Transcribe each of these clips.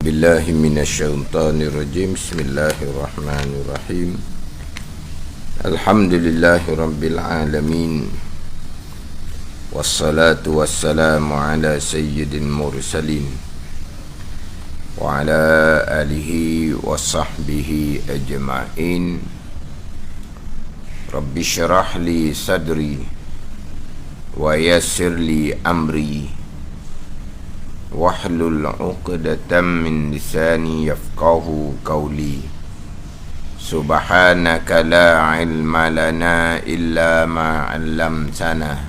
billahi minasyaitonir rajim. Bismillahirrahmanirrahim. Alhamdulillahi rabbil alamin. Wassalatu wassalamu ala sayyidil mursalin wa ala alihi wa sahbihi ajma'in. Rabbi syrah li sadri wa yassir li amri wahlul 'uqdatam min lisani yafqahu qawli. Subhanaka la ilma lana illa ma 'allamtana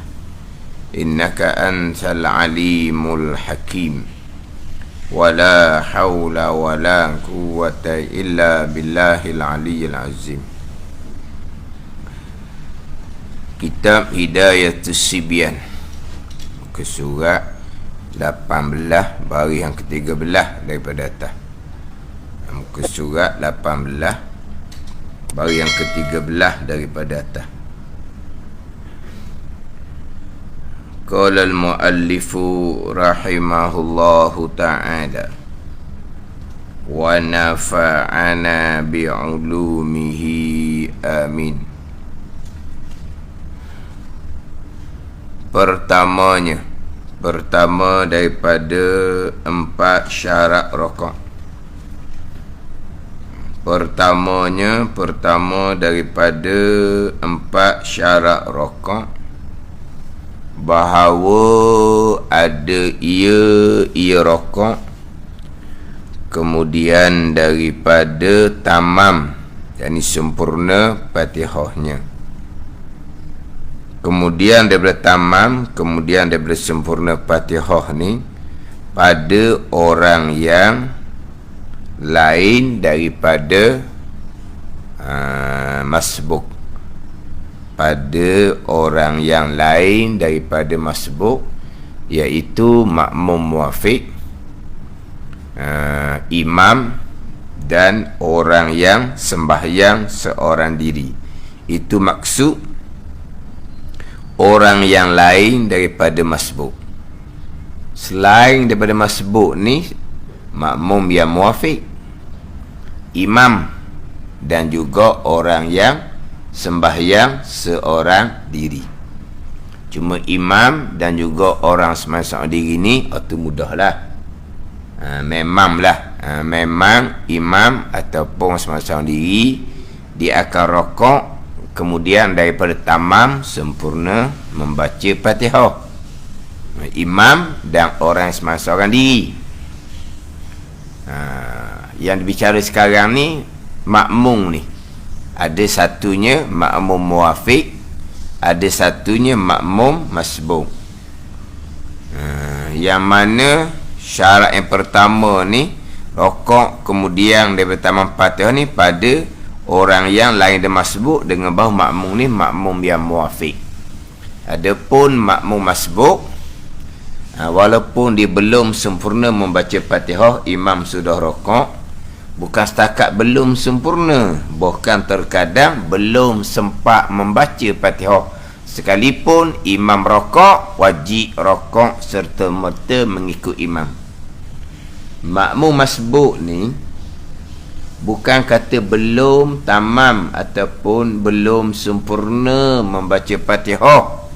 innaka antal alimul hakim. Wala hawla wala quwwata illa billahil aliyyil azim. Kitab Hidayatus Sibyan, muka surat 18 baris yang ke-13 daripada atas. Muka surat 18 baris yang ke-13 daripada atas. Qala al-muallifu rahimahullahu ta'ala wa nafa'ana bi'ulumihi amin. Pertama daripada 4 syarat rakaat. Pertama daripada 4 syarat rakaat, bahawa ada ia rakaat, kemudian daripada tamam, yakni sempurna Fatihahnya, kemudian daripada tamam, kemudian daripada sempurna Fatihah ni pada orang yang lain daripada masbuk. Pada orang yang lain daripada masbuk, iaitu makmum muafiq, imam, dan orang yang sembahyang seorang diri. Itu maksud orang yang lain daripada masbuk. Selain daripada masbuk ni, makmum yang muafiq, imam, dan juga orang yang sembahyang seorang diri. Cuma imam dan juga orang sembahyang seorang diri ni itu mudahlah. Memang imam ataupun sembahyang seorang diri, dia akan rakaat, kemudian daripada tamam sempurna membaca Fatihah. Imam dan orang yang sembahyang seorang diri. Yang dibicara sekarang ni makmum ni, ada satunya makmum muafiq, ada satunya makmum masbuk. Yang mana syarat yang pertama ni rakaat, kemudian daripada tamam Fatihah ni pada orang yang lain dan masbuk, dengan bahawa makmum ni makmum yang muafiq. Adapun makmum masbuk, walaupun dia belum sempurna membaca Fatihah, imam sudah rakaat, bukan setakat belum sempurna, bahkan terkadang belum sempat membaca Fatihah, sekalipun imam rakaat, wajib rakaat serta merta mengikut imam. Makmum masbuk ni bukan kata belum tamam ataupun belum sempurna membaca Fatihah.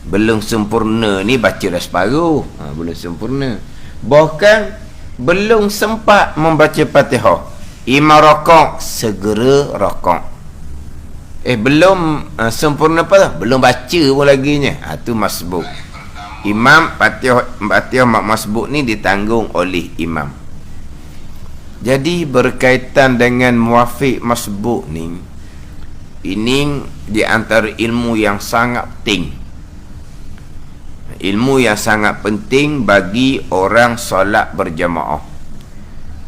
Belum sempurna ni baca dah separuh, belum sempurna. Bahkan belum sempat membaca Fatihah, imam rakaat, segera rakaat. Belum sempurna apa dah? Belum baca pun laginya. Itu masbuk. Imam Fatihah masbuk ni ditanggung oleh imam. Jadi berkaitan dengan muafiq masbuk ni, ini di antara ilmu yang sangat penting. Ilmu yang sangat penting bagi orang solat berjamaah.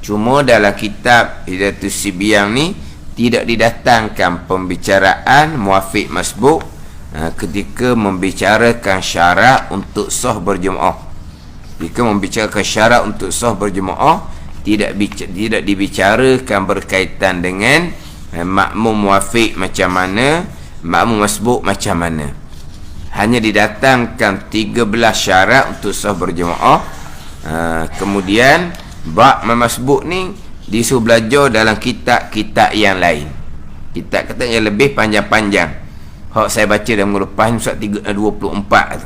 Cuma dalam kitab Hidayatus Sibyan ni tidak didatangkan pembicaraan muafiq masbuk ketika membicarakan syarat untuk sah berjamaah. Ketika membicarakan syarat untuk sah berjamaah, tidak dibicarakan berkaitan dengan makmum muafiq macam mana, makmum masbuk macam mana. Hanya didatangkan 13 syarat untuk sah berjemaah. Kemudian bab masbuk ni disuruh belajar dalam kitab-kitab yang lain. Kitab-kitab yang lebih panjang-panjang. Hak saya baca dalam minggu lepas ni surat 24 tu.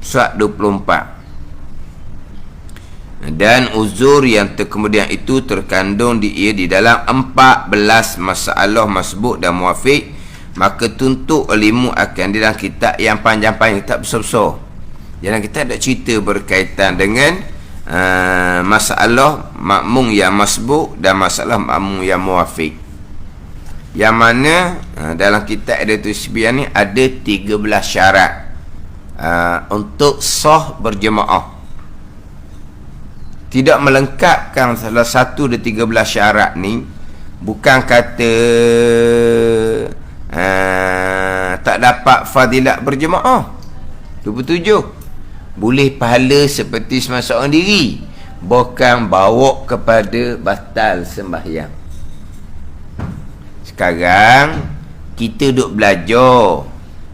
Surat 24. Dan uzur yang kemudian itu terkandung di dalam 14 masalah masbuk dan muafiq, maka tuntut ilmu akan di dalam kitab yang panjang-panjang, kitab besar-besar. Jangan kita ada cerita berkaitan dengan masalah makmum yang masbuk dan masalah makmum yang muafiq. Yang mana dalam kitab ada tulisbian ni ada 13 syarat untuk sah berjemaah. Tidak melengkapkan salah satu dari 13 syarat ni bukan kata tak dapat fadilat berjemaah. 27 boleh pahala seperti semasa orang diri, bukan bawa kepada batal sembahyang. Sekarang kita duk belajar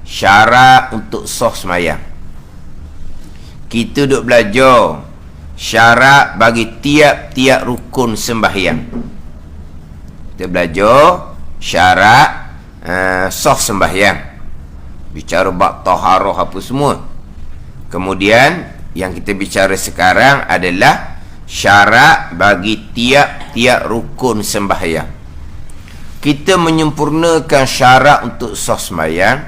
syarat untuk sah sembahyang. Kita duk belajar syarat bagi tiap-tiap rukun sembahyang. Kita belajar syarat sah sembahyang, bicara bab taharah apa semua. Kemudian yang kita bicara sekarang adalah syarat bagi tiap-tiap rukun sembahyang. Kita menyempurnakan syarat untuk sah sembahyang,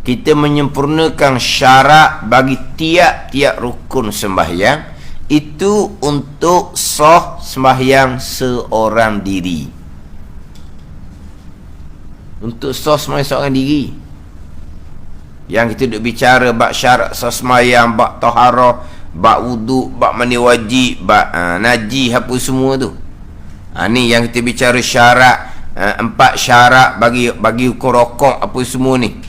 kita menyempurnakan syarat bagi tiap-tiap rukun sembahyang, itu untuk sah sembahyang seorang diri. Untuk sah sembahyang seorang diri. Yang kita duk bicara bab syarat sah sembahyang, bab taharah, bab wuduk, bab mandi wajib, bab najis apa semua tu. Ni yang kita bicara syarat, 4 syarat bagi ukur rokok apa semua ni.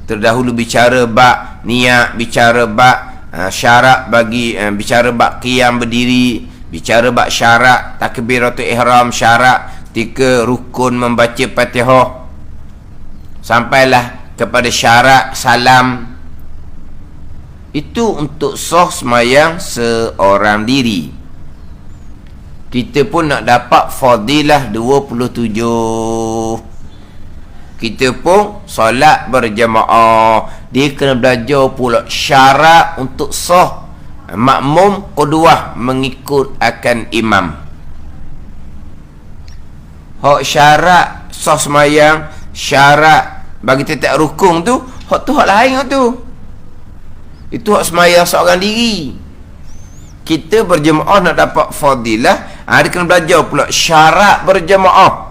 Terdahulu bicara bab niat, bicara bab syarat bagi bicara bab qiyam berdiri, bicara bab syarat takbiratul ihram, syarat 3 rukun membaca Fatihah, sampailah kepada syarat salam. Itu untuk sah sembahyang seorang diri. Kita pun nak dapat fadilah 27. Kita pun solat berjamaah, dia kena belajar pula syarat untuk sah makmum qudwah mengikut akan imam. Hak syarat sah sembahyang, syarat bagi tiap rukun tu, hak tu hak lain hak tu. Itu hak sembahyang seorang diri. Kita berjemaah nak dapat fadilah, dia kena belajar pula syarat berjemaah.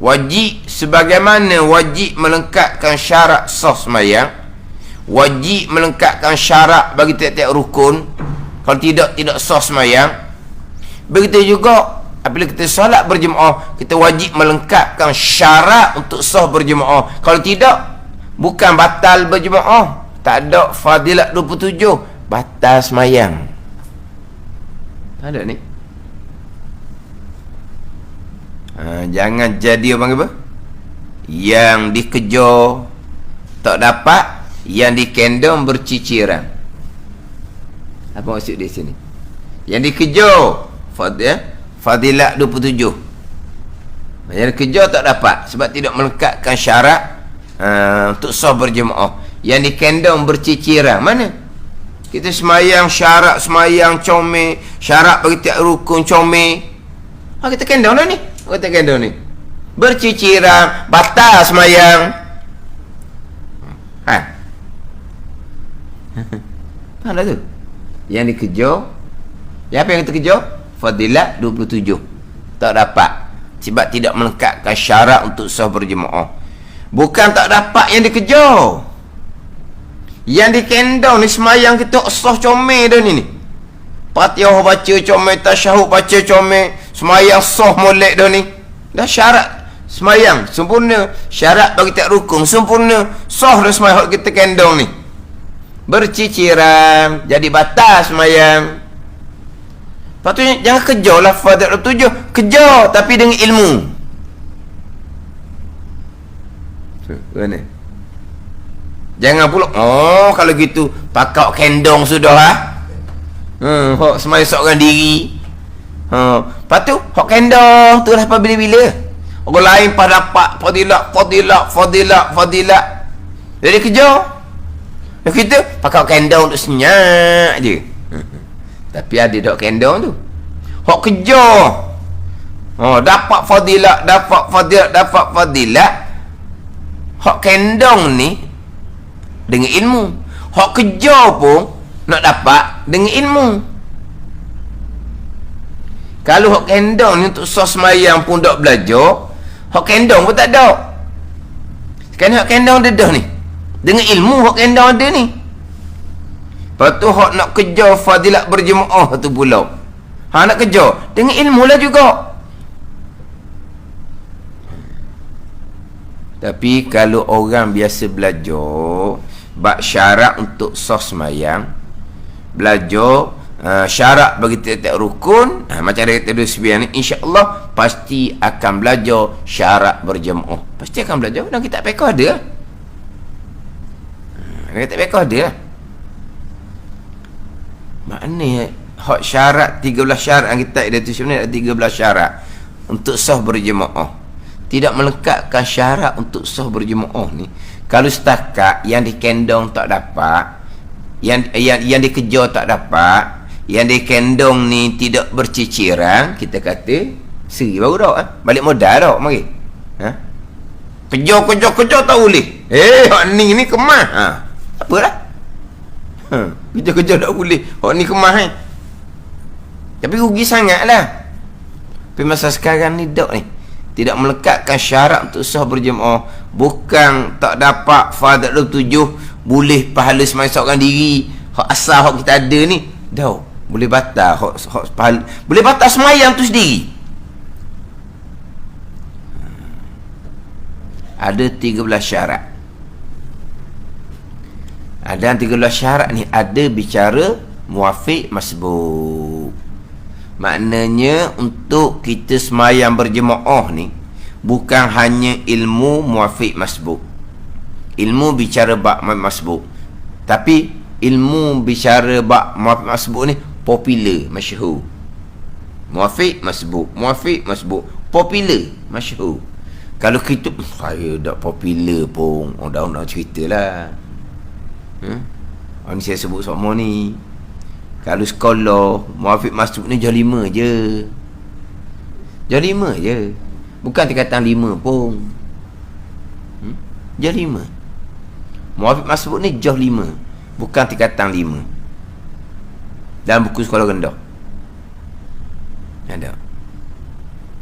Wajib, sebagaimana wajib melengkapkan syarat sah sembahyang, wajib melengkapkan syarat bagi tiap-tiap rukun. Kalau tidak sah sembahyang. Begitu juga apabila kita solat berjemaah, kita wajib melengkapkan syarat untuk sah berjemaah. Kalau tidak, bukan batal berjemaah, tak ada fadilat 27, batal sembahyang. Ada ni. Jangan jadi orang apa? Yang dikejar tak dapat, yang dikendong berciciran. Apa maksud di sini? Yang dikejar fadilat 27. Yang dikejar tak dapat sebab tidak melengkapkan syarat untuk sah berjemaah. Yang dikendong berciciran. Mana? Kita semayang syarat semayang comel, syarat bagi tiap rukun comel. Kita kendong dah ni. Kita kendong ni. Berciciran, batal semayang. Faham tak tu? Yang dikejar, apa yang kita kejar? Fadilat 27. Tak dapat sebab tidak melengkapkan syarat untuk sah berjemaah. Bukan tak dapat yang dikejar, yang dikendong ni semayang kita sah comel dah ni. Fatihah baca comel, tasyahud baca comel, semayang sah molek dah ni. Dah syarat semayang sempurna, syarat bagi tiap rukun sempurna, sah dah semayang kita kendong ni. Berciciran, jadi batal semayang. Patutnya jangan kejar lah fadilat 27, kejar tapi dengan ilmu. Mana? Jangan pula kalau gitu pakak kendong sudah Hok semaya seorang diri. Lepas tu hok kenda tu lah bila-bila. Orang lain pada dapat fadilat. Jadi kerja. Dan kita pakai kenda untuk senyap je. Tapi ada dok kenda tu. Hok kerja. Dapat fadilat. Hok kendong ni dengan ilmu. Hok kerja pun nak dapat dengan ilmu. Kalau hok kendong ni untuk sos semayang pun tak belajar, hok kendong pun tak ada. Sekarang hok kendong dia dah ni. Dengan ilmu hok kendong ada ni. Lepas tu hok nak kerja fadilat berjemaah tu pula. Nak kerja dengan ilmu lah juga. Tapi kalau orang biasa belajar bab syarat untuk sos semayang, belajar syarat bagi tiap-tiap rukun, macam ada kata sebiar ni, insya-Allah pasti akan belajar syarat berjemaah. Pasti akan belajar dalam kitab fiqh ada lah. Dalam kitab fiqh ada lah. Maknanya hak syarat 13 syarat yang kita ada tu sebenarnya ada 13 syarat untuk sah berjemaah. Tidak melengkapkan syarat untuk sah berjemaah ni. Kalau setakat yang dikendong tak dapat, yang dikejar tak dapat, yang dikendong ni tidak berciciran, kita kata seri baru dah. Balik modal dah mari. Kejar tak boleh. Hak ni kemas. Apalah. Kejar tak boleh. Hak ni kemas Tapi rugi sangatlah. Tapi masa sekarang ni dok ni tidak melekatkan syarat untuk sah berjemaah. Bukan tak dapat fardhu 7 boleh pahala semai seorang diri. Hak asal hak kita ada ni dah boleh batal hak pahala, boleh batal semayang tu sendiri. Ada 13 syarat. Ada 13 syarat ni ada bicara muafiq masbuk. Maknanya untuk kita semayang berjemaah ni bukan hanya ilmu muafiq masbuk. Ilmu bicara bab masbuk. Tapi ilmu bicara bab muafiq masbuk ni popular, masyhur. Muafiq masbuk popular, masyhur. Kalau kita saya tak popular pun, orang ceritalah. Ni saya sebut semua ni. Kalau sekolah muafiq masbuk ni jam 5 je. Jam 5 je. Bukan tingkatan 5 pun. Jam 5. Muafiq masbuk ni jam 5. Bukan tingkatan 5. Dalam buku sekolah rendah ada.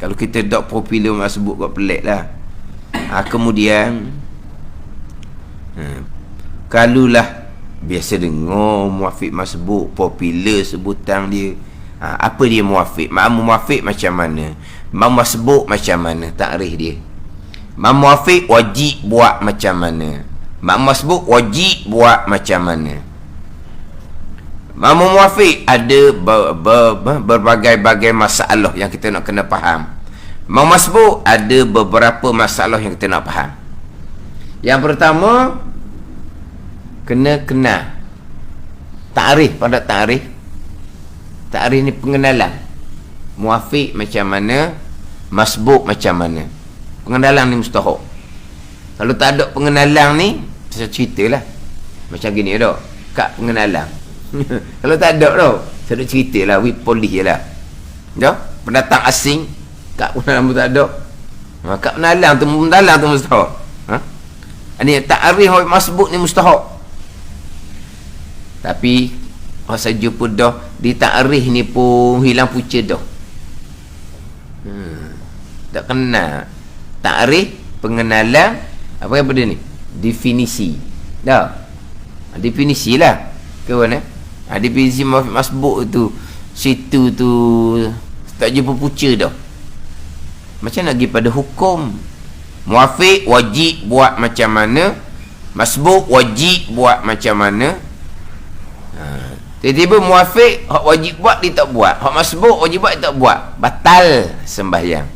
Kalau kita dok popular masbuk kau pelik lah. Kemudian kalulah biasa dengar muafiq masbuk popular sebutan dia. Apa dia muafiq? Makna muafiq macam mana? Makna masbuk macam mana? Takrif dia. Makna muafiq wajib buat macam mana? Makna masbuk wajib buat macam mana? Makna muafiq ada berbagai-bagai masalah yang kita nak kena faham. Makna masbuk ada beberapa masalah yang kita nak faham. Yang pertama, kena kenal takrif. Pada takrif ni pengenalan. Muafiq macam mana, masbuk macam mana. Pengenalan ni mustahak. Kalau tak ada pengenalan ni, saya ceritalah macam gini dah kak pengenalan. Kalau tak ada dah saya ceritalah polis je lah dah. Pendatang asing kak pengenalan pun tak ada. Kak pengenalan tu mustahak. Ini takrif masbuk ni mustahak. Tapi masa jumpa dah di takrif ni pun hilang punca dah. Tak kenal takrif, pengenalan, apa dia ni? Definisi. Dah. Definisi lah. Ke mana? Definisi muafiq masbuk tu situ tu tak jumpa punca dah. Macam nak pergi pada hukum. Muafiq wajib buat macam mana, masbuk wajib buat macam mana. Tiba-tiba muafiq hak wajib buat dia tak buat, hak masbuk wajib buat dia tak buat, batal sembahyang.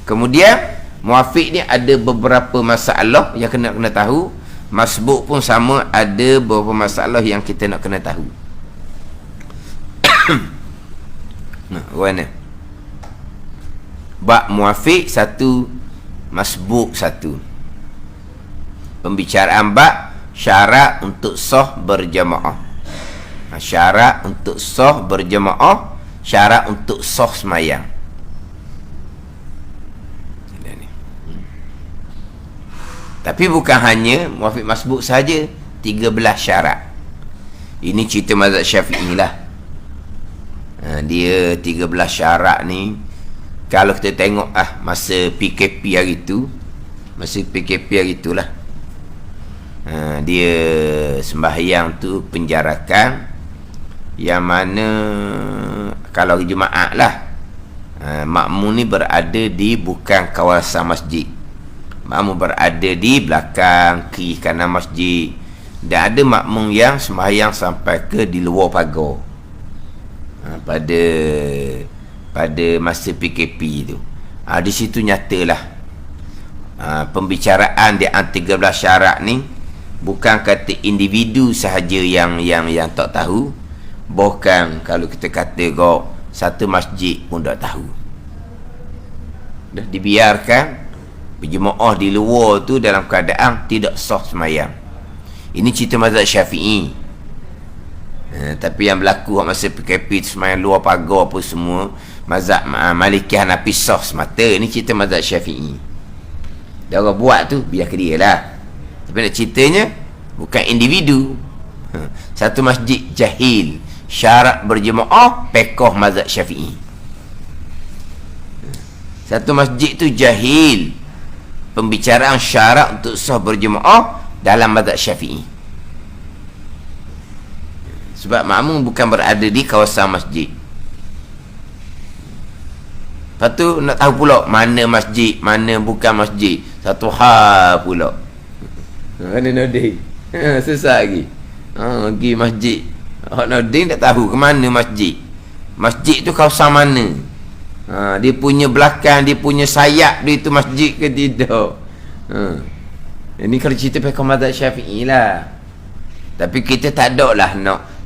Kemudian muafiq ni ada beberapa masalah yang kena tahu. Masbuk pun sama, ada beberapa masalah yang kita nak kena tahu. Mana? Bab muafiq satu, masbuk satu. Pembicaraan bab syarat untuk sah berjamaah. Syarat untuk sah berjamaah, syarat untuk sah semayang. Tapi bukan hanya muafiq masbuk saja, 13 syarat. Ini cerita mazhab Syafi'i lah. Dia 13 syarat ni, kalau kita tengok masa PKP hari tu, masa PKP hari tu lah, dia sembahyang tu penjarakan, yang mana kalau hari Jumaat lah, makmum ni berada di bukan kawasan masjid. Makmum berada di belakang kiri kanan masjid, dan ada makmum yang sembahyang sampai ke di luar pagar. Pada masa PKP tu, di situ nyatalah pembicaraan di antara 13 syarat ni bukan kata individu sahaja yang tak tahu, bahkan kalau kita kata kau satu masjid pun tak tahu. Dah dibiarkan berjemaah di luar tu dalam keadaan tidak sah semayang. Ini cerita mazhab Syafi'i. Tapi yang berlaku masa PKP tu semayang luar pagar apa semua, mazhab Malikiyah Hanafi sah semata. Ini cerita mazhab Syafi'i. Dia orang buat tu biar ke dia lah. Tapi nak ceritanya bukan individu. Satu masjid jahil syarat berjemaah, pekoh mazhab Syafi'i. Satu masjid tu jahil pembicaraan syarat untuk sah berjemaah dalam mazhab Syafi'i. Sebab makmum bukan berada di kawasan masjid. Lepas tu nak tahu pula mana masjid, mana bukan masjid. Satu hal pula. Mana noding? Susah lagi. Pergi masjid. Noding tak tahu ke mana masjid. Masjid tu kawasan mana? Dia punya belakang, dia punya sayap dia tu masjid ke tidak? Ini kalau cerita pakai mazhab Syafi'i lah. Tapi kita tak ada lah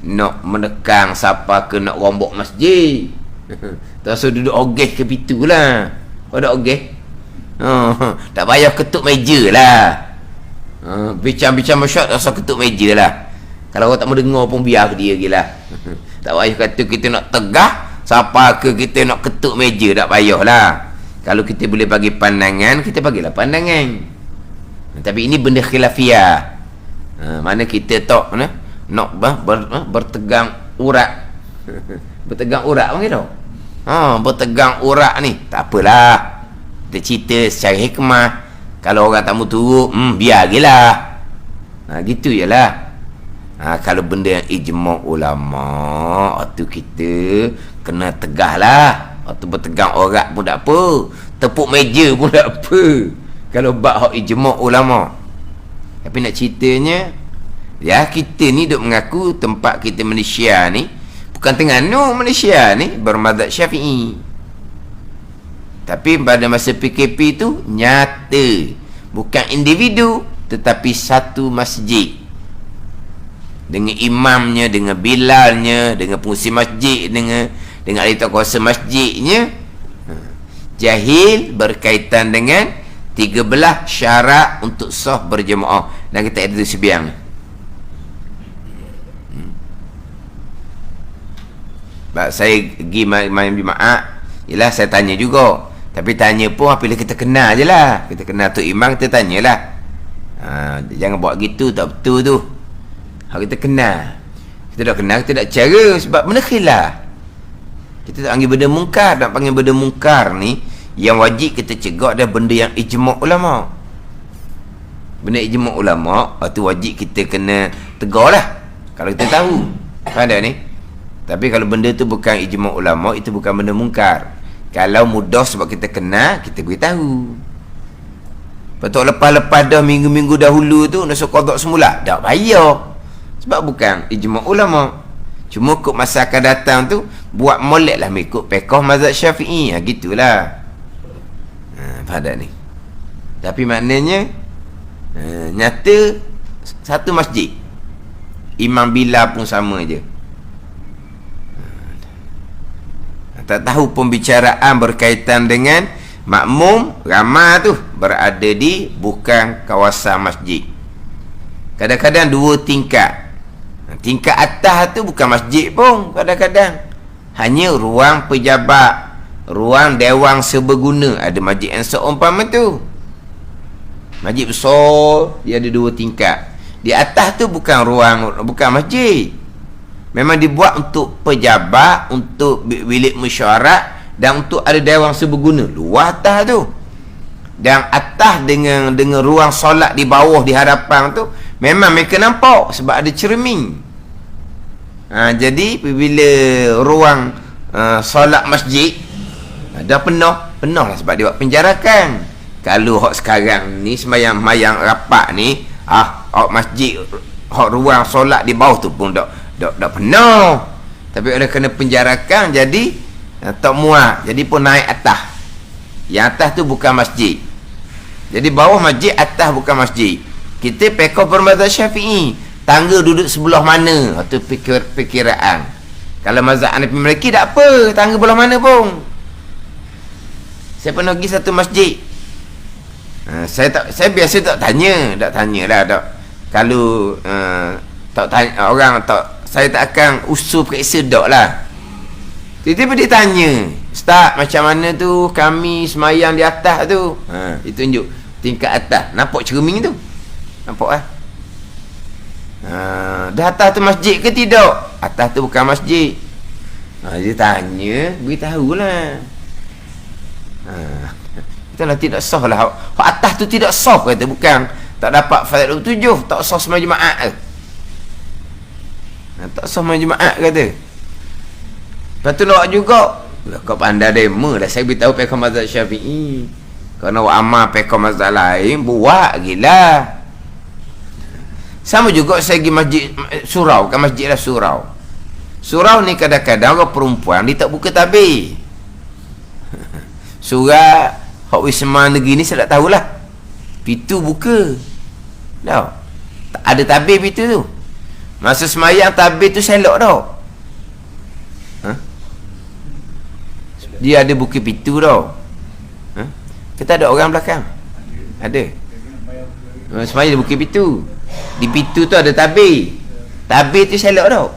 nak menekang siapa ke nak rombok masjid. Tak usah duduk ogeh ke pitu lah. Kau ada ogeh? Tak payah ketuk meja lah. Bincang-bincang masyarakat tak usah ketuk meja lah. Kalau kau tak mau dengar pun biar dia je lah. Tak payah kata kita nak tegah, siapa ke kita nak ketuk meja, tak payah lah. Kalau kita boleh bagi pandangan, kita bagilah pandangan. Tapi ini benda khilafiyah. Mana kita tak nak bertegang urat. Bertegang urat pun gitu. Bertegang urat ni tak apalah. Kita cerita secara hikmah. Kalau orang tak mau turut, biar je lah. Gitu je lah. Kalau benda yang ijma' ulama', tu kita kena tegah lah. Waktu bertegang urat pun tak apa, tepuk meja pun tak apa, kalau bab hak ijma' ulama'. Tapi nak ceritanya, ya kita ni duk mengaku tempat kita Malaysia ni bukan Terengganu, Malaysia ni bermazhab Syafi'i. Tapi pada masa PKP tu nyata bukan individu tetapi satu masjid, dengan imamnya, dengan bilalnya, dengan pengurusi masjid, dengan ahli kuasa masjidnya, jahil berkaitan dengan 13 syarat untuk sah berjemaah. Dan kita ada sebiang. Saya pergi malam Jumaat, ialah saya tanya juga. Tapi tanya pun apabila kita kenal je lah. Kita kenal tu imam, kita tanyalah. Jangan buat gitu, tak betul tu. Kalau kita kenal, kita dah kenal, kita dah cara. Sebab benda khilaf. Kita tak panggil benda mungkar. Tak panggil benda mungkar ni, yang wajib kita cegah adalah benda yang ijma' ulama'. Benda ijma' ulama', tu wajib kita kena tegar lah kalau kita tahu. Faham tak ni? Tapi kalau benda tu bukan ijma' ulama', itu bukan benda mungkar. Kalau mudah sebab kita kenal, kita beritahu. Betul, lepas-lepas dah minggu-minggu dahulu tu nak qada semula, tak payah. Sebab bukan ijma' ulama'. Cuma kok masa akan datang tu buat molek lah mengikut fiqh mazhab Syafi'i. Gitulah. Faham tak ni? Tapi maknanya nyata satu masjid, imam bila pun sama je. Tak tahu pembicaraan berkaitan dengan makmum ramai tu berada di bukan kawasan masjid. Kadang-kadang 2 tingkat. Tingkat atas tu bukan masjid pun kadang-kadang. Hanya ruang pejabat, ruang dewan seberguna. Ada masjid yang seumpama tu. Masjid besar, dia ada 2 tingkat. Di atas tu bukan masjid. Memang dibuat untuk pejabat, untuk bilik mesyuarat dan untuk ada dewan seberguna. Luar atas tu. Dan atas dengan ruang solat di bawah di hadapan tu memang mereka nampak sebab ada cermin. Jadi bila ruang solat masjid dah penuh lah sebab dia buat penjarakan. Kalau hak sekarang ni sembahyang rapat ni, hak masjid, hak ruang solat di bawah tu pun dah penuh. Tapi oleh kena penjarakan jadi tak muat, jadi pun naik atas. Yang atas tu bukan masjid. Jadi bawah masjid, atas bukan masjid. Kita pekoh bermazhab Syafi'i, tangga duduk sebelah mana, itu perkiraan. Kalau mazhab Hanafi Maliki tak apa, tangga belah mana pun. Saya pernah pergi satu masjid. Saya biasa tak tanya lah. Kalau tak tanya orang, saya tak akan usul periksa dak lah. Tiba-tiba dia tanya, "Ustaz, macam mana tu kami semayang di atas tu?" Dia tunjuk tingkat atas. Nampak cermin tu? Nampak lah. Dah atas tu masjid ke tidak? Atas tu bukan masjid. Dia tanya, beritahulah. Itulah tidak sah lah. Hak atas tu tidak sah kata, bukan tak dapat fardhu 27, tak sah sembahyang Jumaat ke. Tak sah sembahyang Jumaat kata. Lepas tu nak juga, kau pandai demo dah, saya beritahu pekoh mazhab Syafi'i. Kau nak amal pekoh mazhab lain, buat gila. Sama juga saya pergi masjid surau, kan masjid lah surau. Surau ni kadang-kadang orang perempuan dia tak buka tabir. Surau hak wisma negeri ni saya tak tahulah. Pintu buka. Tak ada tabir pintu tu. Masa semayang tabir tu selok dah. Dia ada buka pintu dah. Kita ada orang belakang. Ada. Semayang dia buka pintu. Di pintu tu ada tabir. Tabir tu selok dah.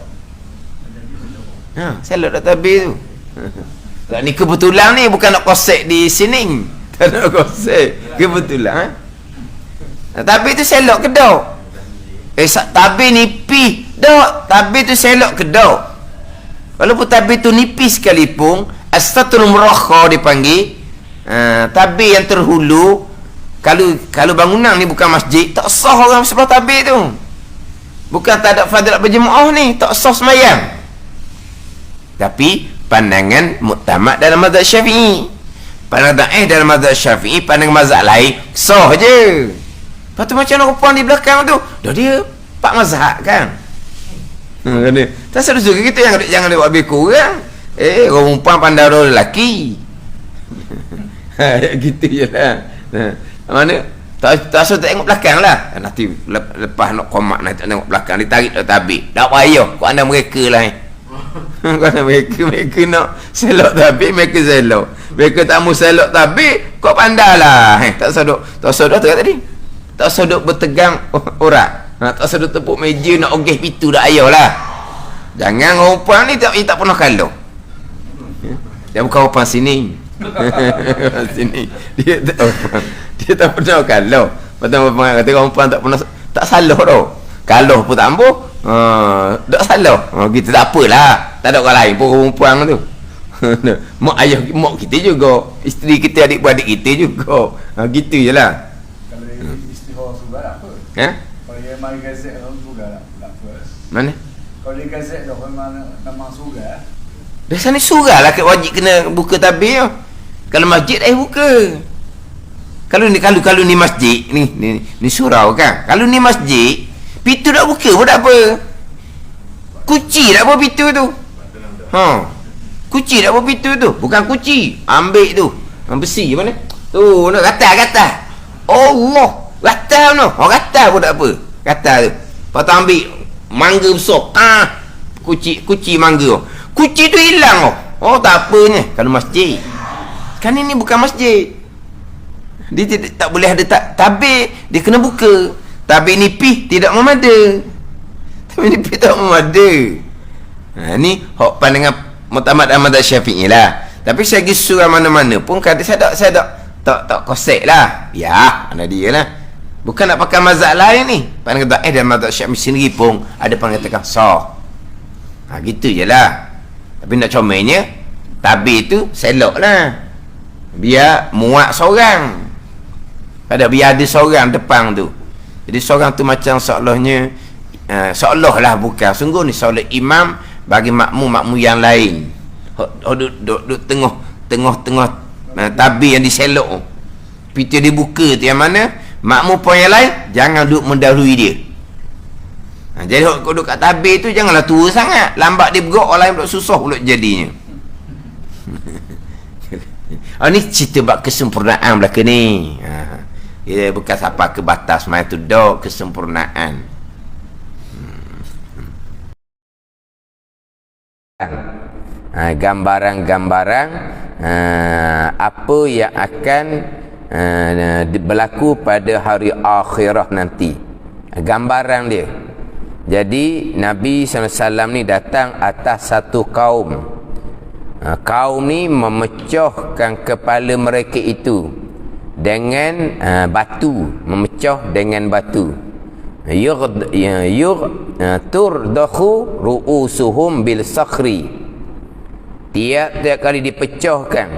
Selok dah tabir tu. Tak ni kebetulan ni, bukan nak kosek di sini. Tak nak kosek. Kebetulan. Tabir tu selok ke dah? Tabir nipis. Dah, tabir tu selok ke dah? Walaupun tabir tu nipis sekalipun, astatul murakha dipanggil. Tabir yang terhulu, kalau bangunan ni bukan masjid, tak sah orang sebelah tabir tu. Bukan tak ada fadilat berjemaah ni, tak sah semayang. Tapi pandangan muktamad dalam mazhab Syafi'i, pandangan dalam mazhab Syafi'i, pandangan mazhab lain sah je. Lepas tu macam orang perempuan di belakang tu, dah dia pak mazhab kan. Tak seru-seru kita jangan dia buat lebih kurang. Orang perempuan pandai orang lelaki. Gitu je lah. Mana tak asal tengok belakang lah. Nanti lepas nak komak nanti tengok belakang, ditarik dah tabik. Tak payah, kau anda mereka lah. Kau anda mereka nak selok tabik, mereka selok. Mereka tak mau selok tabik, kau pandai lah. Tak sodok tengok tadi. Tak sodok bertegang orang. Tak sodok tepuk meja nak ogeh pintu, dah ayah lah. Jangan orang perempuan ni tak pernah kalau. Dia bukan orang sini. Sini dia tak pernah kalau. Betul kata orang perempuan tak pernah, tak salah tau. Kalau pun tak ambuh, tak salah. Kita tak apalah. Tak ada orang lain pun perempuan tu. Mak ayah mak kita juga, isteri kita, adik-beradik kita juga. Gitu je lah. Kalau isteri orang sugar apa? Kalau dia main gazet orang sugar tak first. Mana? Kalau dia gazet dah memang sugar. Dah sana surah lah wajib kena buka tabir. Kalau masjid buka. Kalau ni masjid ni surau kan. Kalau ni masjid, pintu tak buka pun tak apa. Kunci tak apa pintu tu. Kunci tak apa pintu tu. Bukan kunci, ambil tu. Besi mana? Tu nak gatal. Allah, gatal no. Gatal pun tak apa. Gatal tu. Lepas tu ambil mangga besar. Kunci mangga. Kunci tu hilang Oh tak apanya kalau masjid. Kan ini bukan masjid. Dia tak boleh ada tabir, dia kena buka. Tabir nipis tidak memada. Tabir nipis tak memada. Ni hak pandangan Muhammad Ahmad Syafi'i lah. Tapi saya pergi surah mana-mana pun kata saya tak kosek lah. Ya, mana dia lah. Bukan nak pakai mazhab lain ni. Pandangan kata dan mazhab Syafi'i sendiri pun ada pandangan katakan sah. Gitu je lah. Tapi nak comelnya tabir tu selok lah. Biar muat seorang. Pada biar ada seorang depan tu. Jadi seorang tu macam seolahnya seolah lah bukan. Sungguh ni seolah imam bagi makmum yang lain. Duduk tengah tabir yang diselok. Pintu dibuka tu yang mana makmum pun yang lain jangan duduk mendahului dia. Jadi kalau duduk kat tabir tu janganlah tua sangat. Lambat dia bergerak orang lain pula susah pula jadinya. Ni cerita bab kesempurnaan belaka ni. Dia bukan sampai ke batas main tu dah kesempurnaan. Gambaran-gambaran apa yang akan berlaku pada hari akhirah nanti. Gambaran dia. Jadi Nabi SAW ni datang atas satu kaum. Kaum ni memecahkan kepala mereka itu dengan batu, memecah dengan batu. Turdakhu ru'usuhum bil sakhri. Tiap-tiap kali dipecahkan,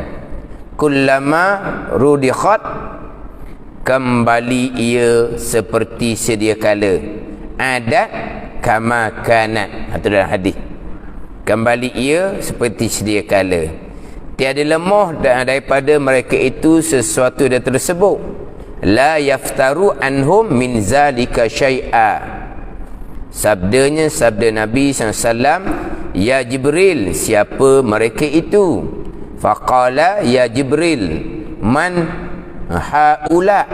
kullama rudikhat, kembali ia seperti sedia kala. Adat kama kanat. Itu dalam hadis. Kembali ia seperti sedia kala. Tiada lemah daripada mereka itu sesuatu yang tersebut. La yaftaru anhum min zalika syai'a. Sabdanya sabda Nabi SAW, ya Jibril, siapa mereka itu? Faqala ya Jibril, man haula.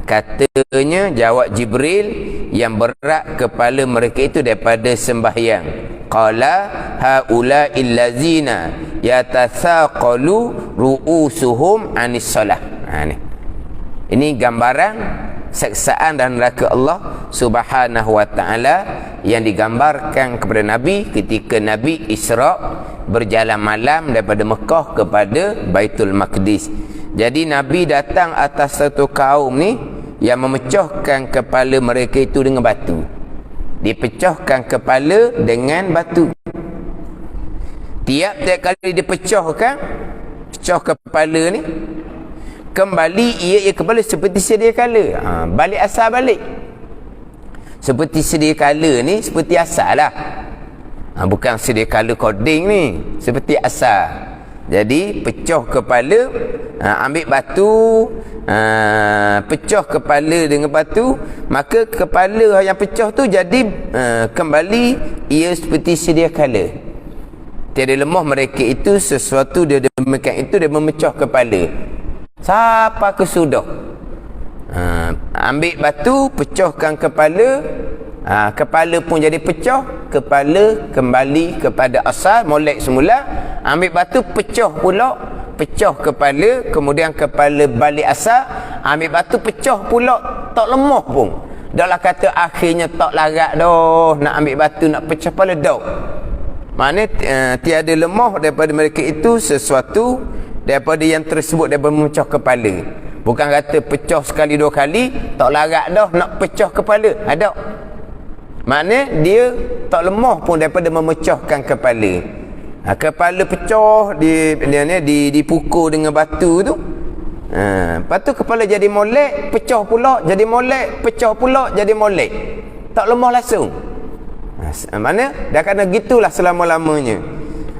Katanya, jawab Jibril, yang berat kepala mereka itu daripada sembahyang. Qala haula illazina yatathaqalu ru'usuhum anis salah. Ini gambaran seksaan dan neraka Allah Subhanahu wa ta'ala yang digambarkan kepada Nabi ketika Nabi Isra berjalan malam daripada Mekah kepada Baitul Maqdis. Jadi Nabi datang atas satu kaum ni yang memecahkan kepala mereka itu dengan batu. Dipecahkan kepala dengan batu. Tiap-tiap kali dipecahkan, pecah kepala ni, kembali ia kembali seperti sedia kala. Balik asal balik. Seperti sedia kala ni, seperti asal lah. Bukan sedia kala coding ni, seperti asal. Jadi pecah kepala, ambil batu, pecah kepala dengan batu, maka kepala yang pecah tu jadi kembali ia seperti sedia kala. Tiada lemah mereka itu sesuatu dia demikian itu, dia memecah kepala. Siapa kesudah? Ambil batu, pecahkan kepala, kepala pun jadi pecah, kepala kembali kepada asal, molek semula. Ambil batu, pecah pula, pecah kepala, kemudian kepala balik asal. Ambil batu, pecah pula, tak lemah pun. Dahlah kata akhirnya tak larat dah, nak ambil batu, nak pecah kepala dah. Maknanya tiada lemah daripada mereka itu sesuatu daripada yang tersebut daripada memecah kepala. Bukan kata pecah sekali dua kali tak larat dah nak pecah kepala. Ada. Maknanya dia tak lemah pun daripada memecahkan kepala. Kepala pecah dipukul dengan batu tu. Lepas tu kepala jadi molek, pecah pula jadi molek, pecah pula jadi molek. Tak lemah langsung. Mana dah kena gitulah selama-lamanya.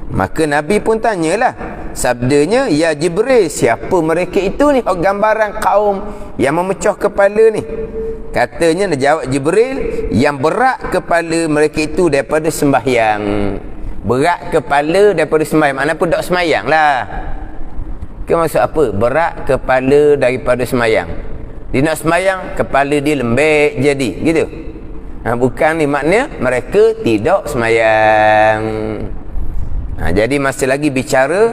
Maka Nabi pun tanyalah, sabdanya, ya Jibril, siapa mereka itu ni? Gambaran kaum yang memecah kepala ni. Katanya, dia jawab Jibril, yang berat kepala mereka itu daripada sembahyang. Berat kepala daripada sembahyang, mana pun tak sembahyang lah. Ke maksud apa? Berat kepala daripada sembahyang. Dia nak sembahyang, kepala dia lembek jadi, gitu. Bukan ni maknanya mereka tidak sembahyang. Jadi masih lagi bicara